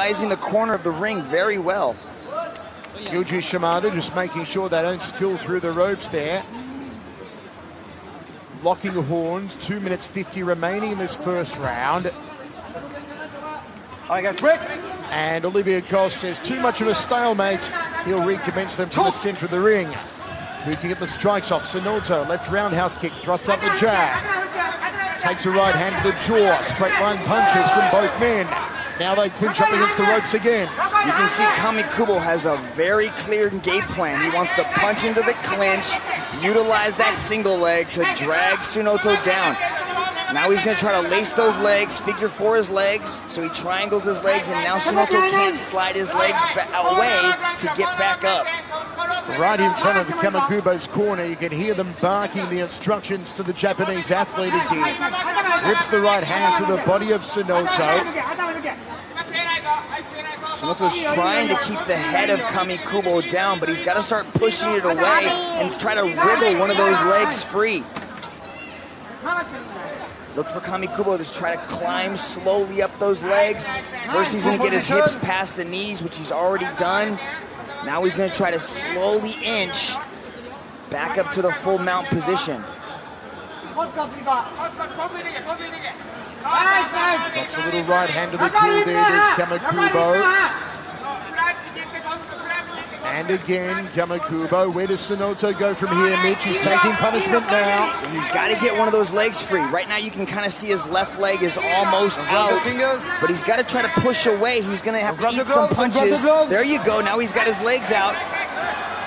utilizing the corner of the ring very well. Yuji Shimada just making sure they don't spill through the ropes there. Locking horns, 2 minutes 50 remaining in this first round. All right, guys, break. And Olivier Coste says too much of a stalemate. He'll recommence them from the center of the ring. Who can get the strikes off? Sonoto, left roundhouse kick, thrusts up the jab. Takes a right hand to the jaw. Straight line punches from both men. Now they clinch up against the ropes again. You can see Kamikubo has a very clear game plan. He wants to punch into the clinch, utilize that single leg to drag Sonoto down. Now he's going to try to lace those legs, figure four his legs, so he triangles his legs, and now Sonoto can't slide his legs away to get back up. Right in front of the Kamikubo's corner, you can hear them barking the instructions to the Japanese athlete as he rips the right hand to the body of Sonoto. Sonoto's trying to keep the head of Kamikubo down, but he's got to start pushing it away and try to wriggle one of those legs free. Look for Kamikubo to try to climb slowly up those legs. First he's going to get his hips past the knees, which he's already done. Now he's going to try to slowly inch back up to the full mount position. Drops a little right hand to the jaw there, there's Kamikubo. And again, Kamikubo. Where does Sonoto go from here, Mitch? He's taking punishment now. He's got to get one of those legs free. Right now you can kind of see his left leg is almost out, but he's got to try to push away. He's going to have to eat some punches. There you go. Now he's got his legs out.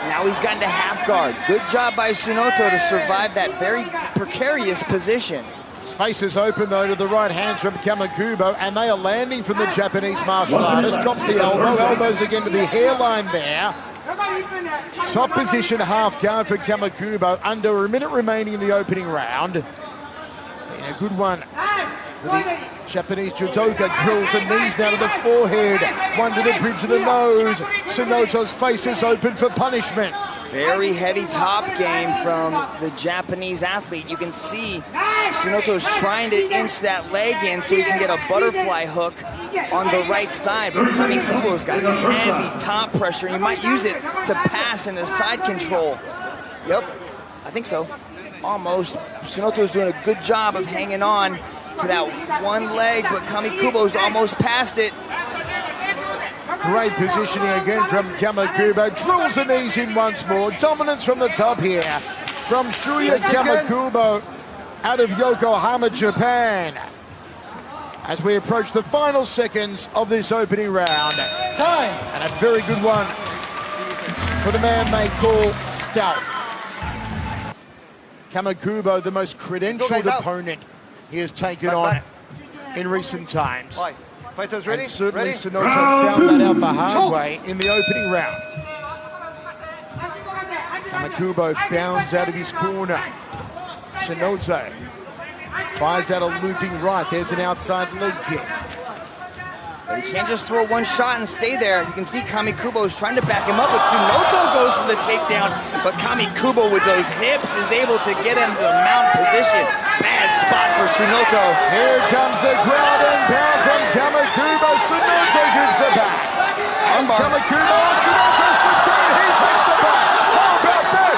Now he's gotten to half guard. Good job by Sonoto to survive that very precarious position. His face is open, though, to the right hands from Kamikubo, and they are landing from the Japanese martial artist. Drops the elbow, elbows again to the hairline there. Top position, half guard for Kamikubo. Under a minute remaining in the opening round. Been a good one for the Japanese judoka. Drills the knees down to the forehead. One to the bridge of the nose. Sonoto's face is open for punishment. Very heavy top game from the Japanese athlete. You can see Sonoto's trying to inch that leg in so he can get a butterfly hook on the right side. But Kamikubo's got heavy top pressure. He might use it to pass into side control. Yep, I think so. Almost. Sonoto's doing a good job of hanging on to that one leg, but Kamikubo's almost past it. Great positioning again from Kamikubo. Drills the knees in once more. Dominance from the top here from Shuya Kamikubo out of Yokohama, Japan. As we approach the final seconds of this opening round. Time. And a very good one for the man they call Stealth. Kamikubo, the most credentialed opponent he has taken on in recent times. Fighters ready? And certainly Ready? Sonoto found that out the hard way in the opening round. Kamikubo bounds out of his corner. Sonoto fires out a looping right. There's an outside leg kick. But he can't just throw one shot and stay there. You can see Kamikubo is trying to back him up, but Sonoto goes for the takedown. But Kamikubo with those hips is able to get him to the mount position. Bad spot for Sonoto. Here comes the ground and pound from Kamikubo. Sonoto gives the back. And Kamikubo, Sonoto slips in. He takes the back. How about that?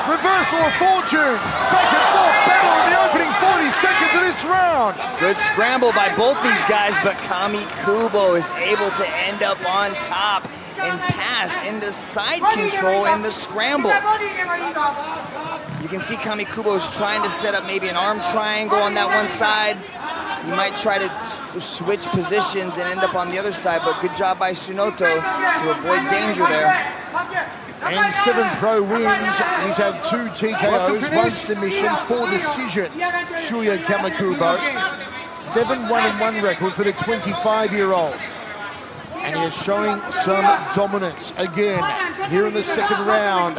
Reversal of fortunes. Back and forth battle in the opening 40 seconds of this round. Good scramble by both these guys, but Kamikubo is able to end up on top and pass into side control in the scramble. You can see Kamikubo's trying to set up maybe an arm triangle on that one side. He might try to switch positions and end up on the other side, but good job by Sonoto to avoid danger there. And 7 pro wins. He's had 2 TKOs, 1 submission, 4 decisions. Shuya Kamikubo, 7-1-1 record for the 25-year-old. And he is showing some dominance again here in the second round.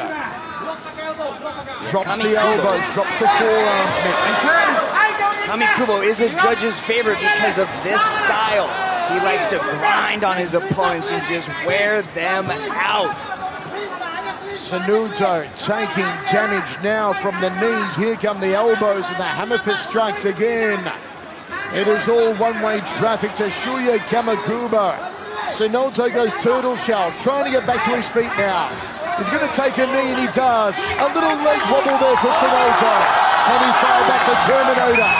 Drops the elbows, drops the forearms. Kamikubo is a judge's favorite because of this style. He likes to grind on his opponents and just wear them out. Sonoto taking damage now from the knees. Here come the elbows and the hammer fist strikes again. It is all one-way traffic to Shuya Kamakubo. Sonoto goes turtle shell, trying to get back to his feet now. He's going to take a knee, and he does. A little leg wobble there for Sonoto. And he fired back the Terminator.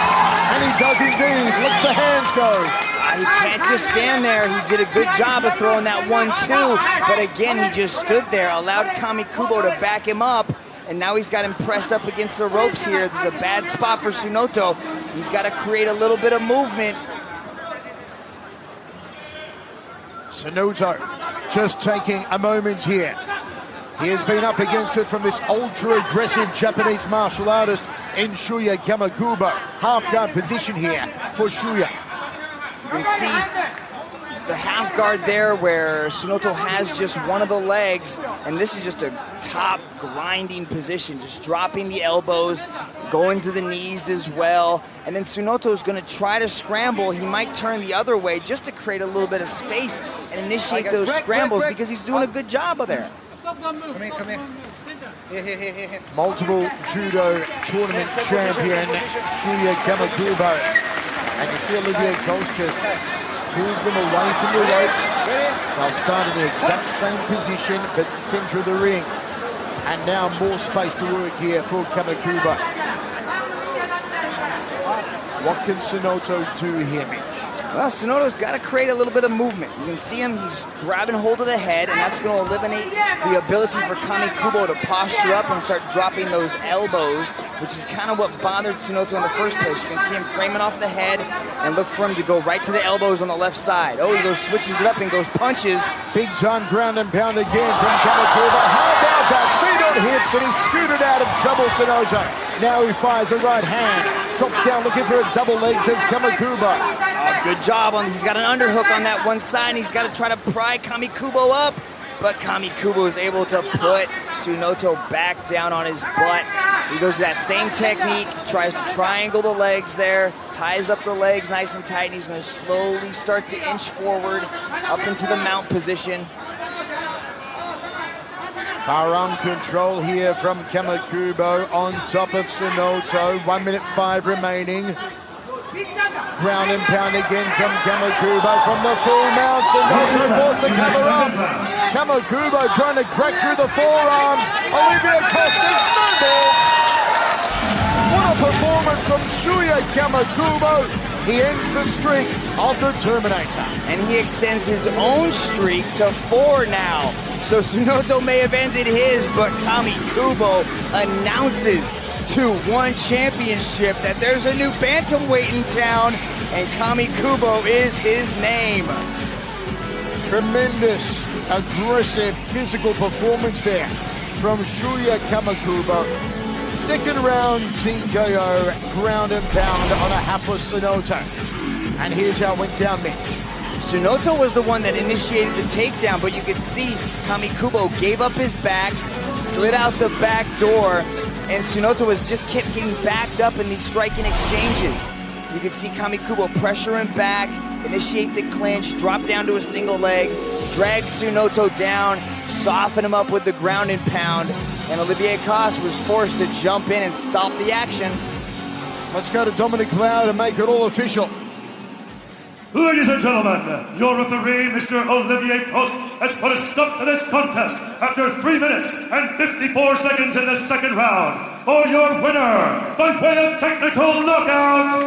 And he does indeed. Lets the hands go. He can't just stand there. He did a good job of throwing that 1-2. But again, he just stood there, allowed Kamikubo to back him up. And now he's got him pressed up against the ropes here. This is a bad spot for Sonoto. He's got to create a little bit of movement. Sonoto just taking a moment here. He has been up against it from this ultra-aggressive Japanese martial artist in Shuya Kamakubo. Half-guard position here for Shuya. You can see the half guard there where Sonoto has just one of the legs, and this is just a top grinding position, just dropping the elbows, going to the knees as well. And then Sonoto is going to try to scramble. He might turn the other way just to create a little bit of space and initiate those scrambles because he's doing a good job of there. Come here. Here. Multiple judo tournament champion Shuya Kamakubo. And you see Olivier Coast just pulls them away from the ropes. They'll start in the exact same position, but center of the ring. And now more space to work here for Kamakubo. What can Sonoto do here, Mitch? Well, Sonoto's got to create a little bit of movement. You can see him, he's grabbing hold of the head, and that's going to eliminate the ability for Kamikubo to posture up and start dropping those elbows, which is kind of what bothered Sonoto in the first place. You can see him framing off the head and look for him to go right to the elbows on the left side. Oh, he goes, switches it up and goes punches. Big time ground and pound again from Kamakubo. How about that? Feet on hips, and he's scooted out of trouble, Sonoto. Now he fires a right hand. Drops down looking for a double leg, says Kamakubo. Good job. He's got an underhook on that one side, and he's got to try to pry Kamikubo up. But Kamikubo is able to put Sonoto back down on his butt. He goes to that same technique, tries to triangle the legs there, ties up the legs nice and tight, and he's going to slowly start to inch forward up into the mount position. Firearm control here from Kamakubo on top of Sonoto. 1 minute 5 remaining. Ground and pound again from Kamakubo from the full mount. Sonoto forced to cover up. Kamakubo trying to crack through the forearms. Olivier Coste says no more. What a performance from Shuya Kamakubo. He ends the streak of the Terminator. And he extends his own streak to 4 now. So Sonoto may have ended his, but Kamikubo announces to One Championship that there's a new bantamweight in town, and Kamikubo is his name. Tremendous, aggressive, physical performance there from Shuya Kamakubo. Second round TKO, ground and pound on a hapless Sonoto. And here's how it went down, Mitch. Sonoto was the one that initiated the takedown, but you could see Kamikubo gave up his back, slid out the back door, and Sonoto was just kept getting backed up in these striking exchanges. You can see Kamikubo pressure him back, initiate the clinch, drop down to a single leg, drag Sonoto down, soften him up with the ground and pound, and Olivier Coste was forced to jump in and stop the action. Let's go to Dominic Lau to make it all official. Ladies and gentlemen, your referee, Mr. Olivier Coste, has put a stop to this contest after 3 minutes and 54 seconds in the second round. For your winner, by way of technical knockout,